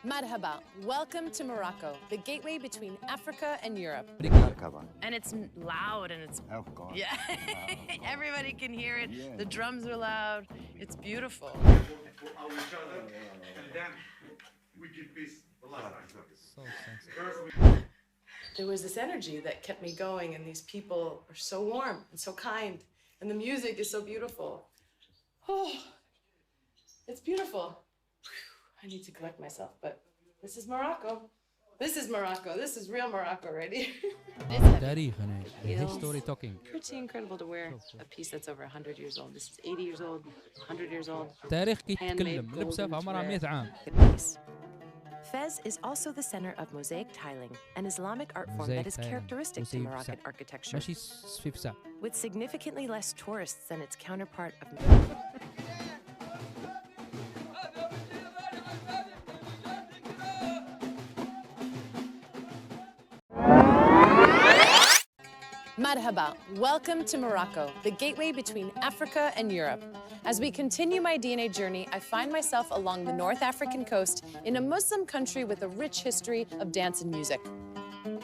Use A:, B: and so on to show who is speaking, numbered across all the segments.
A: Marhaba, welcome to Morocco, the gateway between Africa and Europe. And it's loud and it's...
B: Of course.
A: Yeah, everybody can hear it. Yeah. The drums are loud. It's beautiful.
C: For each other, and then we give peace.
A: There was this energy that kept me going, and these people are so warm and so kind, and the music is so beautiful. Oh, it's beautiful. I need to collect myself, but this is Morocco. This is Morocco. This is real Morocco right here.
D: History talking.
A: Pretty incredible to wear a piece that's over 100 years old. This is 80 years old, 100 years old.
D: تاريخ يتكلم لبسه في عمرها 100 عام.
A: Fez is also the center of mosaic tiling, an Islamic art form that is characteristic to Moroccan architecture, with significantly less tourists than its counterpart of Marhaba, welcome to Morocco, the gateway between Africa and Europe. As we continue my DNA journey, I find myself along the North African coast in a Muslim country with a rich history of dance and music.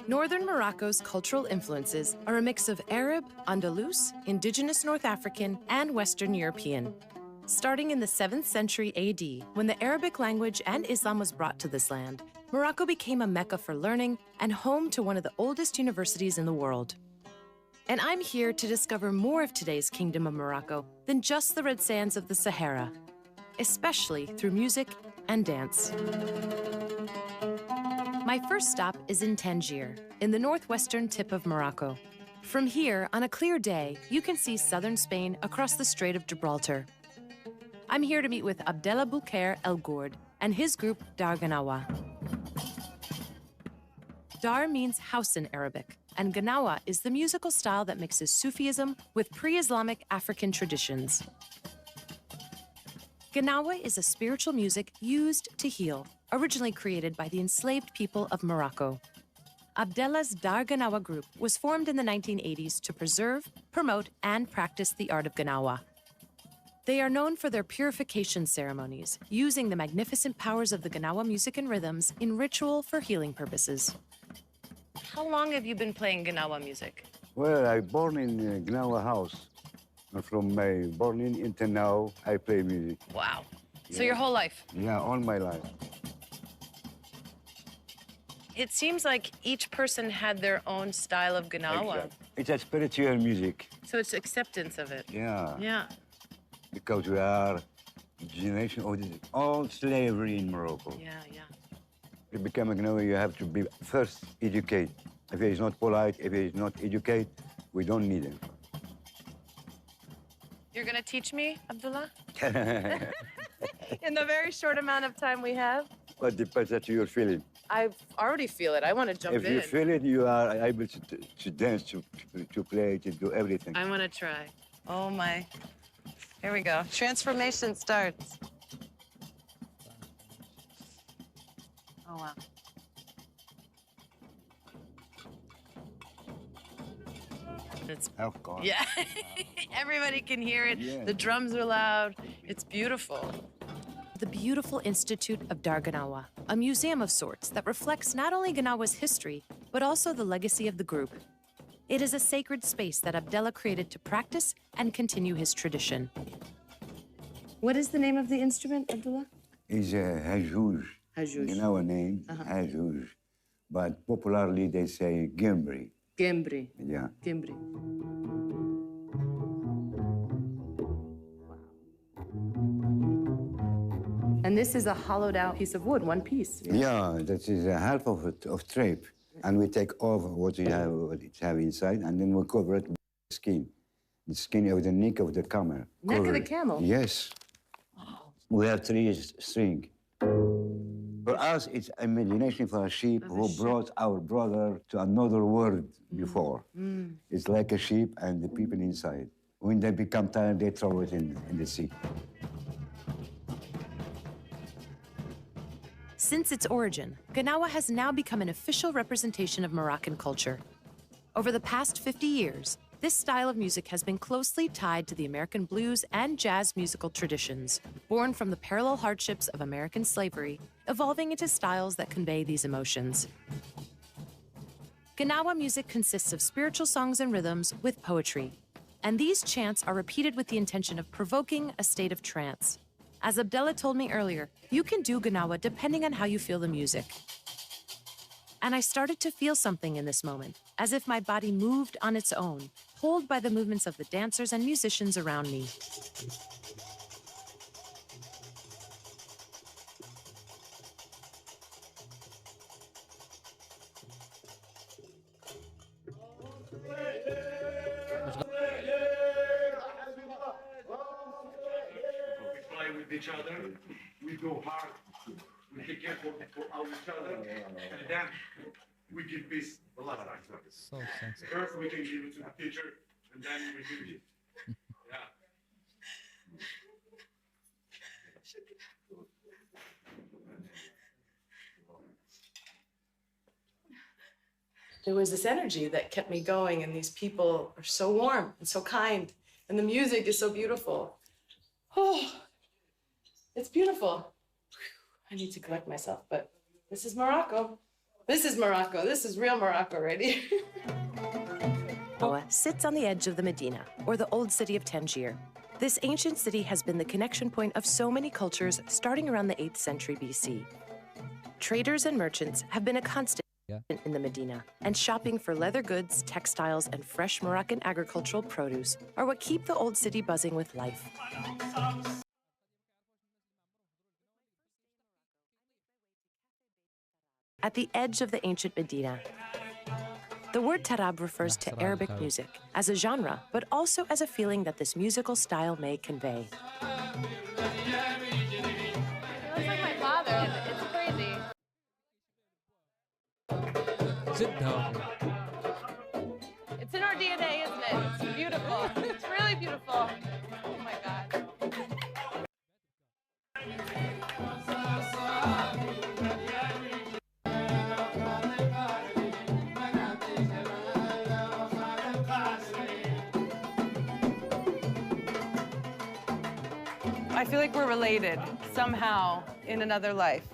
A: Northern Morocco's cultural influences are a mix of Arab, Andalus, indigenous North African, and Western European. Starting in the 7th century AD, when the Arabic language and Islam was brought to this land, Morocco became a mecca for learning and home to one of the oldest universities in the world. And I'm here to discover more of today's Kingdom of Morocco than just the red sands of the Sahara, especially through music and dance. My first stop is in Tangier, in the northwestern tip of Morocco. From here, on a clear day, you can see southern Spain across the Strait of Gibraltar. I'm here to meet with Abdellah Bouker El Gourd and his group Dar Ganawa. Dar means house in Arabic, and Ganawa is the musical style that mixes Sufism with pre-Islamic African traditions. Ganawa is a spiritual music used to heal, originally created by the enslaved people of Morocco. Abdellah's Dar Ganawa group was formed in the 1980s to preserve, promote, and practice the art of Ganawa. They are known for their purification ceremonies, using the magnificent powers of the Ganawa music and rhythms in ritual for healing purposes. How long have you been playing Ganawa music?
B: Well, I born in Gnawa house. And from my born in until now, I play music.
A: Wow.
B: Yeah.
A: So your whole life?
B: Yeah, all my life.
A: It seems like each person had their own style of Ganawa.
B: Exactly. It's a spiritual music.
A: So it's acceptance of it.
B: Yeah.
A: Yeah.
B: Because we are generation of all slavery in Morocco.
A: Yeah, yeah.
B: To become a Gnawa, you have to be first educated. If he is not polite, if he is not educated, we don't need him.
A: You're gonna teach me, Abdullah? In the very short amount of time we have?
B: But depends on your feeling.
A: I already feel it. I want to jump in.
B: If you feel it, you are able to dance, to play, to do everything.
A: I want to try. Oh, my. Here we go. Transformation starts. Oh, wow. It's,
B: of course.
A: Yeah. Everybody can hear it. Yeah. The drums are loud. It's beautiful. The beautiful Institute of Dar Ganawa, a museum of sorts that reflects not only Ganawa's history, but also the legacy of the group. It is a sacred space that Abdellah created to practice and continue his tradition. What is the name of the instrument, Abdullah?
B: It's a hajouj.
A: Hajouj.
B: Gnawa name, hajouj. But popularly they say gimbri.
A: Gimbri.
B: Yeah.
A: Gimbri. And this is a hollowed out piece of wood, one piece.
B: Yeah, that is a half of it, of drape. And we take off what it have inside, and then we cover it with skin. The skin of the neck of the camel.
A: Neck of the camel?
B: Yes. Wow. We have 3 strings. For us, it's imagination for a sheep who brought our brother to another world before. It's like a sheep and the people inside. When they become tired, they throw it in the sea.
A: Since its origin, Ganawa has now become an official representation of Moroccan culture. Over the past 50 years, this style of music has been closely tied to the American blues and jazz musical traditions, born from the parallel hardships of American slavery, evolving into styles that convey these emotions. Gnawa music consists of spiritual songs and rhythms with poetry, and these chants are repeated with the intention of provoking a state of trance. As Abdullah told me earlier, you can do Gnawa depending on how you feel the music. And I started to feel something in this moment, as if my body moved on its own, pulled by the movements of the dancers and musicians around me.
C: Each other, we go hard, we take care for each other, and then we give peace.
D: So sensitive.
C: First, we can give it to the teacher, and then we give it. Yeah.
E: There was this energy that kept me going, and these people are so warm and so kind, and the music is so beautiful. Oh. It's beautiful. I need to collect myself, but this is Morocco. This is Morocco. This is real Morocco right here.
A: Gnawa sits on the edge of the Medina, or the old city of Tangier. This ancient city has been the connection point of so many cultures starting around the 8th century BC. Traders and merchants have been a constant in the Medina, and shopping for leather goods, textiles, and fresh Moroccan agricultural produce are what keep the old city buzzing with life. At the edge of the ancient Medina, the word tarab refers to Arabic music as a genre, but also as a feeling that this musical style may convey.
F: It looks like my father. It's crazy. It's in our DNA, isn't it? It's beautiful. It's really beautiful. Oh my God.
E: I feel like we're related somehow in another life.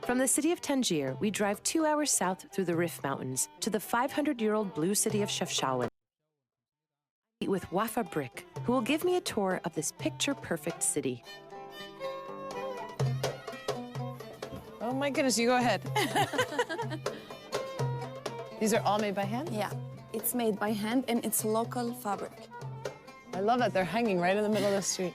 A: From the city of Tangier, we drive 2 hours south through the Rif Mountains to the 500-year-old blue city of Chefchaouen. With Wafa Brick, who will give me a tour of this picture-perfect city.
E: Oh my goodness, you go ahead.
A: These are all made by hand?
G: Yeah, it's made by hand and it's local fabric.
A: I love that they're hanging right in the middle of the street.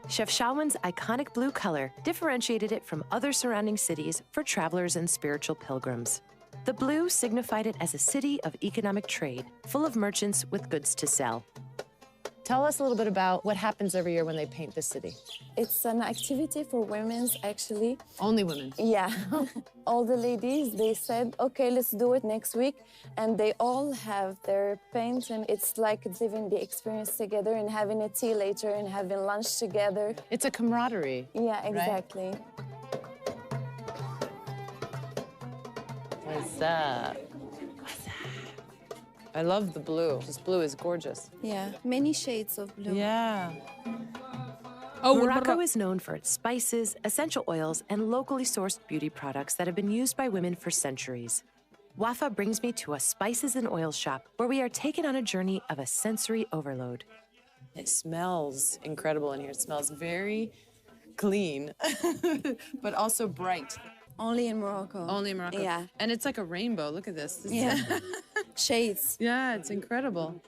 A: Chefchaouen's iconic blue color differentiated it from other surrounding cities for travelers and spiritual pilgrims. The blue signified it as a city of economic trade, full of merchants with goods to sell. Tell us a little bit about what happens every year when they paint this city.
G: It's an activity for women, actually.
A: Only women?
G: Yeah. All the ladies, they said, okay, let's do it next week. And they all have their paint, and it's like living the experience together and having a tea later and having lunch together.
A: It's a camaraderie.
G: Yeah, exactly.
A: Right? What's up? I love the blue. This blue is gorgeous.
G: Yeah, many shades of blue.
A: Yeah. Morocco is known for its spices, essential oils, and locally sourced beauty products that have been used by women for centuries. Wafa brings me to a spices and oils shop where we are taken on a journey of a sensory overload. It smells incredible in here. It smells very clean, but also bright.
G: Only in Morocco.
A: Only in Morocco.
G: Yeah.
A: And it's like a rainbow. Look at this.
G: Yeah. Shades.
A: Yeah, it's incredible.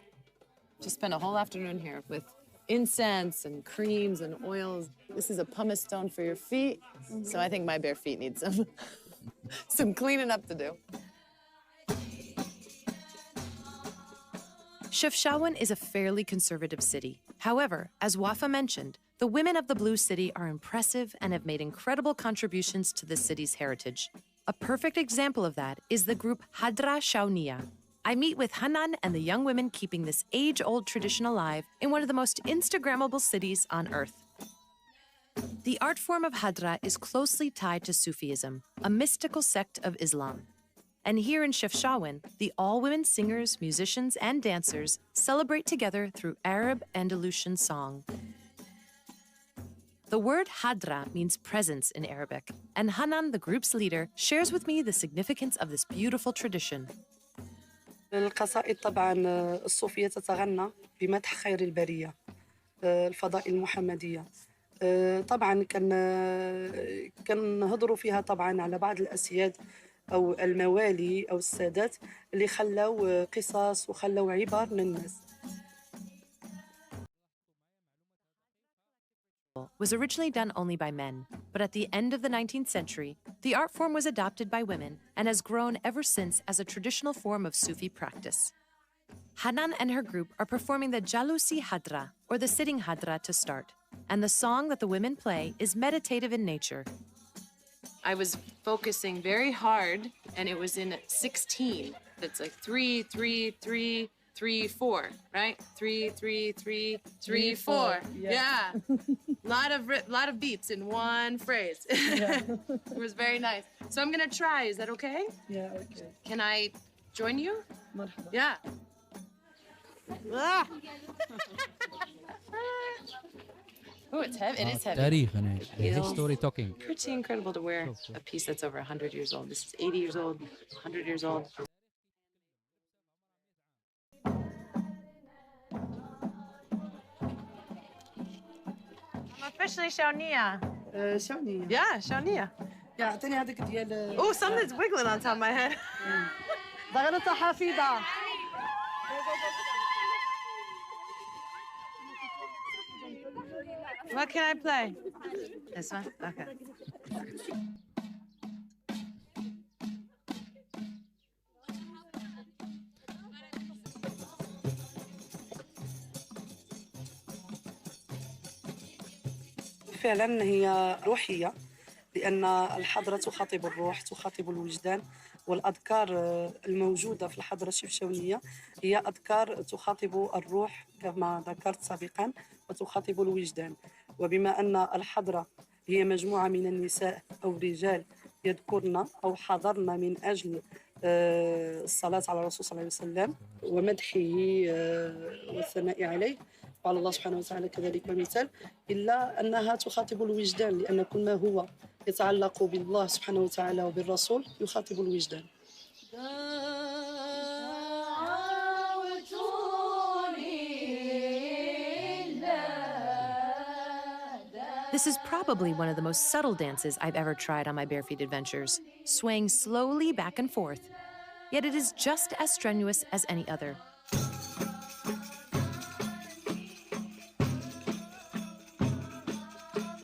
A: Just spent a whole afternoon here with incense and creams and oils. This is a pumice stone for your feet. So I think my bare feet need some cleaning up to do. Chefchaouen is a fairly conservative city. However, as Wafa mentioned, the women of the Blue City are impressive and have made incredible contributions to the city's heritage. A perfect example of that is the group Hadra Shaunia. I meet with Hanan and the young women keeping this age-old tradition alive in one of the most Instagrammable cities on earth. The art form of Hadra is closely tied to Sufism, a mystical sect of Islam. And here in Chefchaouen, the all-women singers, musicians, and dancers celebrate together through Arab Andalusian song. The word hadra means presence in Arabic, and Hanan, the group's leader, shares with me the significance of this beautiful tradition.
H: القصائد طبعاً الصوفية تتغنى بمدح خير البرية الفضائل المحمدية. طبعاً كان نهضروا فيها طبعاً على بعض الأسياد أو الموالي أو السادات اللي خلوا قصص وخلوا عبر للناس.
A: Was originally done only by men, but at the end of the 19th century, the art form was adopted by women and has grown ever since as a traditional form of Sufi practice. Hanan and her group are performing the Jalusi Hadra, or the sitting Hadra, to start, and the song that the women play is meditative in nature. I was focusing very hard, and it was in 16. That's like 3, 3, 3, 3, 4, right? 3, 3, 3, 3, 4. Yeah. lot of beats in one phrase. Yeah. It was very nice. So I'm gonna try. Is that okay?
H: Yeah, okay.
A: Can I join you?
H: مرحبا.
A: Yeah. Ah. Oh, it's heavy. It is heavy.
D: تاريخ أنا history talking.
A: Pretty incredible to wear a piece that's over 100 years old. This is 80 years old, 100 years old. I'm officially Shawnee.
H: شونية.
A: Yeah, Shawnee.
H: يعطيني هذاك ديال.
A: Oh, something's wiggling on top of my head.
H: ضغطة حفيظة.
A: What can I play? This one? Okay.
H: فعلا هي روحية لأن الحضرة تخاطب الروح تخاطب الوجدان والأذكار الموجودة في الحضرة الشفشاونية هي أذكار تخاطب الروح كما ذكرت سابقا وتخاطب الوجدان وبما أن الحضرة هي مجموعة من النساء أو الرجال يذكرن أو حضرن من أجل الصلاة على الرسول صلى الله عليه وسلم ومدحه والثناء عليه وعلى الله سبحانه وتعالى كذلك مثال إلا أنها تخاطب الوجدان لأن كل ما هو يتعلق بالله سبحانه وتعالى وبالرسول يخاطب الوجدان.
A: This is probably one of the most subtle dances I've ever tried on my bare feet adventures, swaying slowly back and forth. Yet it is just as strenuous as any other.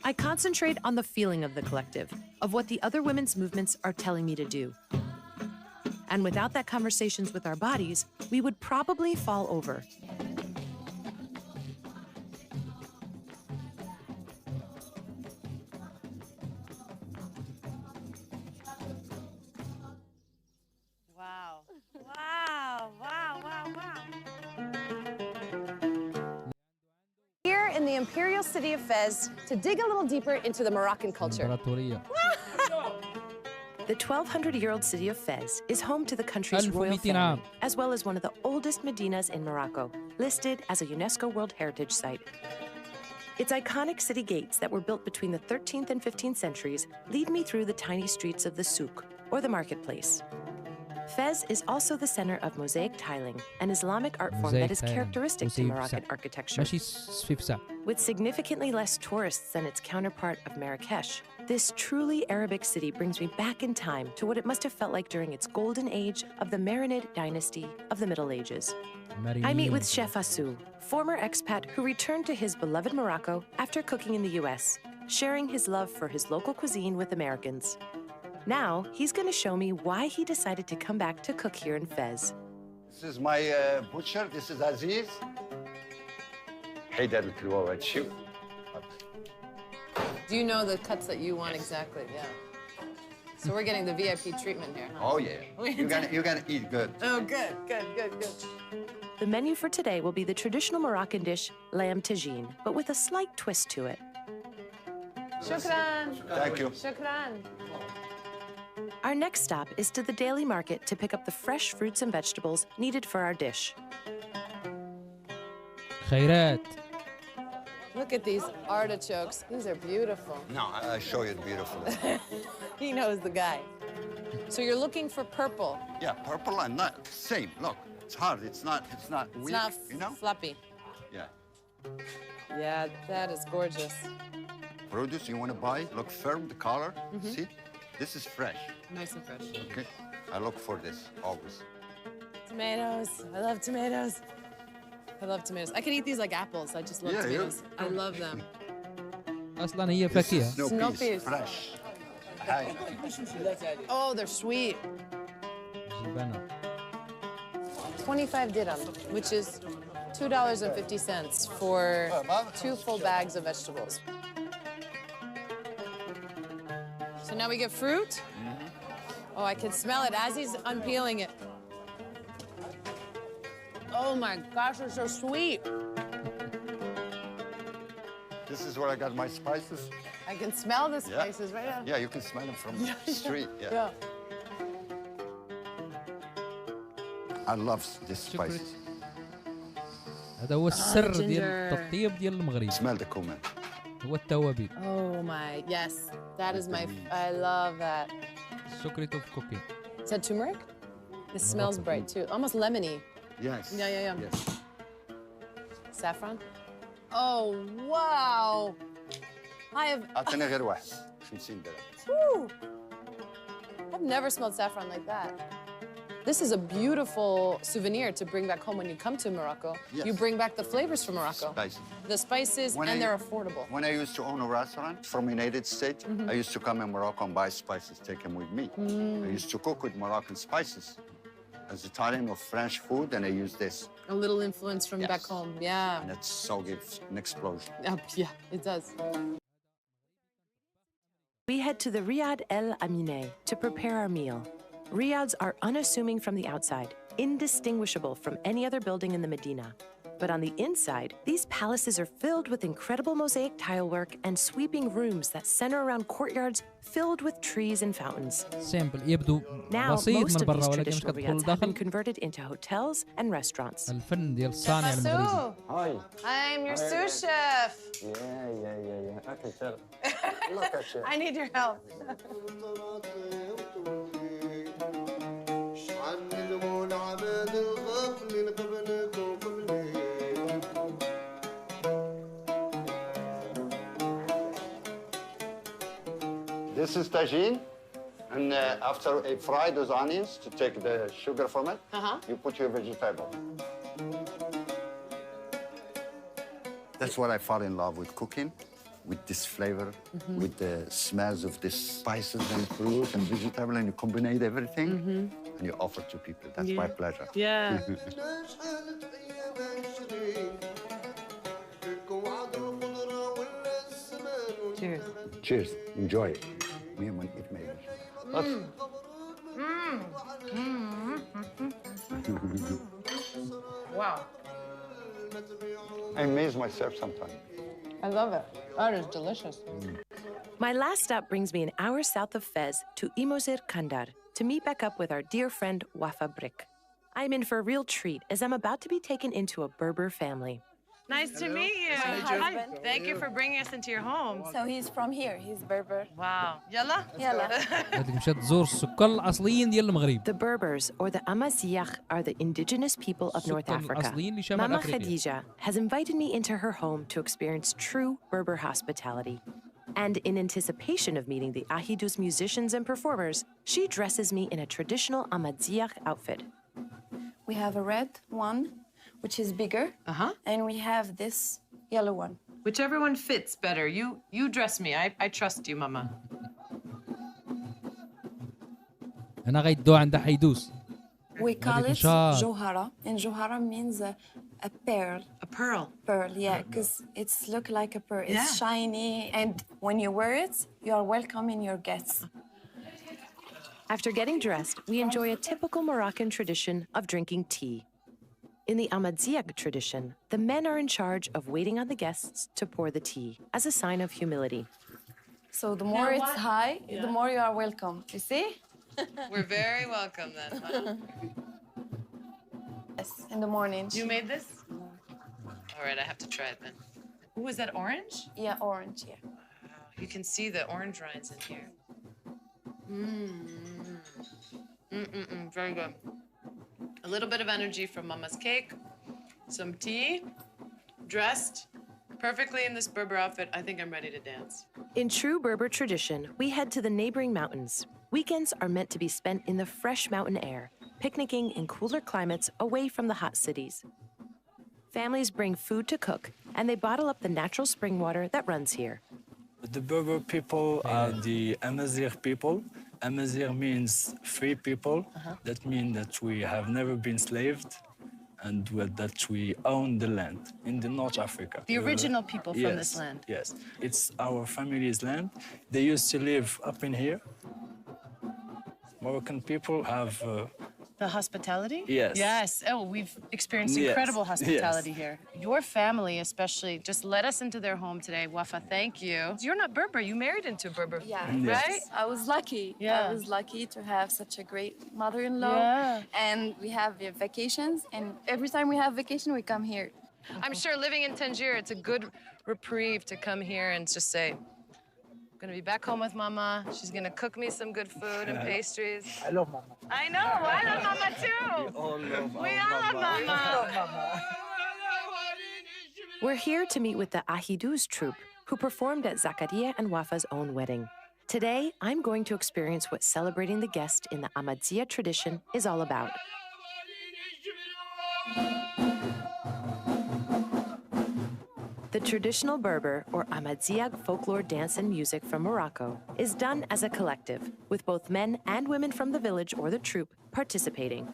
A: I concentrate on the feeling of the collective, of what the other women's movements are telling me to do. And without that conversations with our bodies, we would probably fall over. Wow. Wow, wow, wow, wow. Here in the imperial city of Fez to dig a little deeper into the Moroccan culture.
D: إمبراطورية.
A: The 1,200-year-old city of Fez is home to the country's royal
D: 1200 عام.
A: family, as well as one of the oldest medinas in Morocco, listed as a UNESCO World Heritage Site. Its iconic city gates that were built between the 13th and 15th centuries lead me through the tiny streets of the souk, or the marketplace. Fez is also the center of mosaic tiling, an Islamic art form that is characteristic to Moroccan architecture.
D: ماشي سفيفسة.
A: With significantly less tourists than its counterpart of Marrakesh, this truly Arabic city brings me back in time to what it must have felt like during its golden age of the Marinid dynasty of the Middle Ages. I meet with Chef Assou, former expat who returned to his beloved Morocco after cooking in the US, sharing his love for his local cuisine with Americans. Now, he's going to show me why he decided to come back to cook here in Fez.
B: This is my butcher. This is Aziz. حيدر الكلوة وهادشي.
A: Do you know the cuts that you want exactly? Yeah. So we're getting the VIP treatment here, huh?
B: Oh yeah. You're gonna eat good.
A: Oh, good, good, good, good. The menu for today will be the traditional Moroccan dish, lamb tagine, but with a slight twist to it. Shukran.
B: Thank you.
A: Shukran. Our next stop is to the daily market to pick up the fresh fruits and vegetables needed for our dish.
D: خيرات.
A: Look at these artichokes. These are beautiful.
B: No, I show you the beautiful.
A: He knows the guy. So you're looking for purple.
B: Yeah, purple and not same. Look, it's hard. It's not
A: It's
B: weak,
A: not
B: you know?
A: floppy.
B: Yeah.
A: Yeah, that is gorgeous.
B: Produce you want to buy, look firm, the color. See? This is fresh.
A: Nice and fresh.
B: Okay? I look for this always.
A: Tomatoes. I love tomatoes. I love tomatoes. I could eat these like apples. I just love tomatoes. I love them.
D: اصلا هي
B: This
D: فاكهه.
B: is snow
A: Snow
B: peas,
A: peas.
B: fresh. Hi.
A: Oh, they're sweet.
D: جبنة.
A: 25 dirham, which is $2.50 for 2 full bags of vegetables. So now we get fruit. Oh, I can smell it as he's unpeeling it. Oh my gosh, they're so sweet.
B: This is where I got my spices.
A: I can smell the
B: Yeah.
A: spices right now.
B: Yeah, you can smell them from the street. Yeah.
A: Yeah.
B: I love this spices.
D: هذا هو السر ديال
A: ginger.
D: التطيب ديال المغرب.
B: Smell the cumin.
D: هو التوابل.
A: Oh my, yes. That is my, I love that.
D: Secret of cooking.
A: Is that turmeric? It smells bright too. Almost lemony.
B: Yes.
A: Yeah.
B: Yes.
A: Saffron? Oh, wow. I have,
B: أعطيني غير واحد. 50 درهم.
A: whew. I've never smelled saffron like that. This is a beautiful souvenir to bring back home when you come to Morocco.
B: Yes.
A: You bring back the flavors from Morocco.
B: Spices.
A: The spices,
B: When
A: and
B: I-
A: they're affordable.
B: When I used to own a restaurant from the United States, I used to come in Morocco and buy spices, take them with me. I used to cook with Moroccan spices. As Italian or French food, and I use this.
A: A little influence from
B: Yes.
A: back home. Yeah.
B: And it so gives an explosion.
A: Yeah, it does.
I: We head to the Riad El Amineh to prepare our meal. Riads are unassuming from the outside, indistinguishable from any other building in the Medina. But on the inside, these palaces are filled with incredible mosaic tilework and sweeping rooms that center around courtyards filled with trees and fountains.
D: سامبل يبدو
I: Now,
D: بسيط
I: most
D: من
I: of
D: برا
I: these
D: ولكن مش
I: traditional
D: كتدخل
I: riads have been
D: لداخل
I: converted into hotels and restaurants.
D: الفن ديال الصانع المغربي.
J: هاي
A: I'm your sous chef.
J: يا اكل شرف
A: I need your help.
B: This is tagine, and after I fry those onions to take the sugar from it, you put your vegetable. That's what I fall in love with cooking, with this flavor, with the smells of the spices and fruit and vegetable, and you combine everything, and you offer to people. That's my pleasure.
A: Yeah. Cheers.
B: Cheers. Enjoy it. Me and my eat maybe.
A: Wow.
B: I amaze myself sometimes.
A: I love it. That is delicious.
I: My last stop brings me an hour south of Fez to Imosir Kandar to meet back up with our dear friend Wafa Brick. I'm in for a real treat as I'm about to be taken into a Berber family.
F: Nice to meet you.
G: My husband.
F: Thank you for bringing us into your home.
G: So he's from here. He's Berber.
F: Wow. Yalla.
G: Yalla.
D: هذيك مشات تزور السكان الأصليين ديال المغرب.
I: The Berbers, or the Amazigh, are the indigenous people of North
D: السكان
I: Africa.
D: الأصليين لشمال
I: Mama
D: أفريقيا.
I: Khadija has invited me into her home to experience true Berber hospitality. And in anticipation of meeting the Ahidus musicians and performers, she dresses me in a traditional Amazigh outfit.
G: We have a red one, which is bigger. And we have this yellow one.
A: Whichever one fits better. You dress me. I trust you, Mama.
D: أنا غيدو عند حيدوس.
G: We call it
D: نشاط.
G: johara. And johara means a pearl.
A: A pearl.
G: Pearl, yeah, because it's look like a pearl. It's
A: Yeah.
G: shiny, and when you wear it, you are welcoming your guests.
I: After getting dressed, we enjoy a typical Moroccan tradition of drinking tea. In the Amazigh tradition, the men are in charge of waiting on the guests to pour the tea as a sign of humility.
G: So the more it's high, the more you are welcome. You see?
A: We're very welcome then.
G: Yes, in the morning.
A: You made this? All right, I have to try it then.
E: Ooh, is that orange?
G: Yeah, orange, yeah.
E: You can see the orange rinds in here. Very good. A little bit of energy from Mama's cake, some tea, dressed perfectly in this Berber outfit. I think I'm ready to dance.
I: In true Berber tradition, we head to the neighboring mountains. Weekends are meant to be spent in the fresh mountain air, picnicking in cooler climates away from the hot cities. Families bring food to cook, and they bottle up the natural spring water that runs here.
K: The Berber people are the Amazigh people. Amazigh means free people. That means that we have never been slaved and that we own the land in the North Africa.
E: The original people from this land.
K: Yes, it's our family's land. They used to live up in here. Moroccan people have...
E: The hospitality?
K: Yes.
E: Yes. Oh, we've experienced incredible hospitality here. Your family, especially, just let us into their home today. Wafa, thank you. You're not Berber. You married into Berber.
G: Yeah,
E: right?
G: I was lucky.
E: Yeah.
G: I was lucky to have such a great mother-in-law.
E: Yeah.
G: And we have vacations, and every time we have vacation, we come here.
E: I'm sure living in Tangier, it's a good reprieve to come here and just say, I'm gonna be back home with Mama. She's gonna cook me some good food and pastries.
J: I love Mama.
E: I know, I love Mama too. We all love Mama.
I: We're here to meet with the Ahidou's troupe, who performed at Zakaria and Wafa's own wedding. Today, I'm going to experience what celebrating the guest in the Ahmadiyya tradition is all about. The traditional Berber, or Ahmadiyya folklore dance and music from Morocco, is done as a collective, with both men and women from the village or the troupe participating.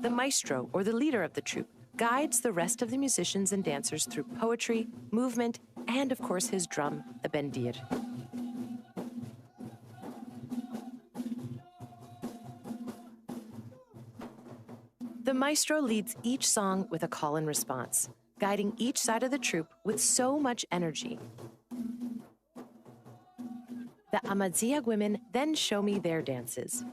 I: The maestro, or the leader of the troupe, guides the rest of the musicians and dancers through poetry, movement, and of course his drum, the bendir. The maestro leads each song with a call and response, guiding each side of the troupe with so much energy. The Ahmadiyya women then show me their dances.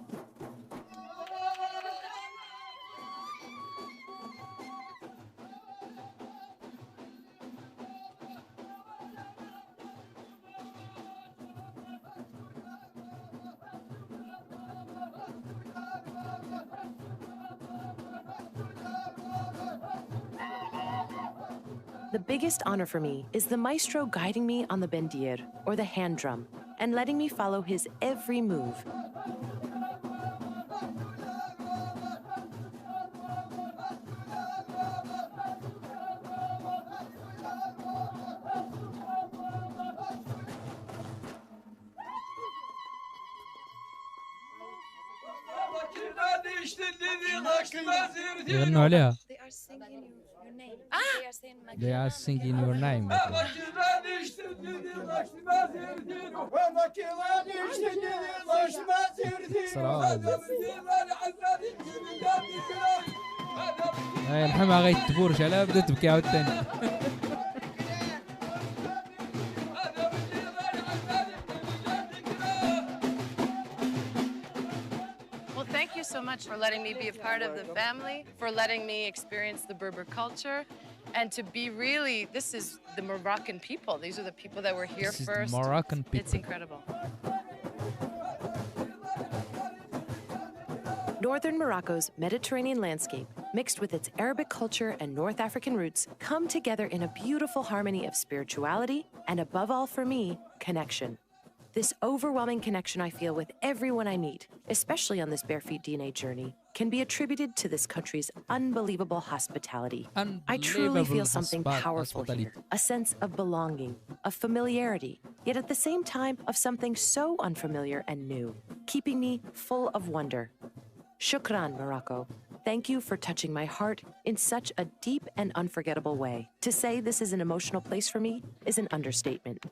I: The biggest honor for me is the maestro guiding me on the bendir, or the hand drum, and letting me follow his every move.
D: يغنوا عليها.
G: They are singing your name.
D: They are singing your name. هاي الحما غاية تبورش عليها بدأت تبكي عاود تاني.
E: Thank you so much for letting me be a part of the family, for letting me experience the Berber culture, and to be really, this is the Moroccan people. These are the people that were here first.
D: Moroccan people.
E: It's incredible.
I: Northern Morocco's Mediterranean landscape, mixed with its Arabic culture and North African roots, come together in a beautiful harmony of spirituality and, above all for me, connection. This overwhelming connection I feel with everyone I meet, especially on this Bare Feet DNA journey, can be attributed to this country's unbelievable hospitality. I truly feel something powerful here, a sense of belonging, of familiarity, yet at the same time of something so unfamiliar and new, keeping me full of wonder. Shukran, Morocco. Thank you for touching my heart in such a deep and unforgettable way. To say this is an emotional place for me is an understatement.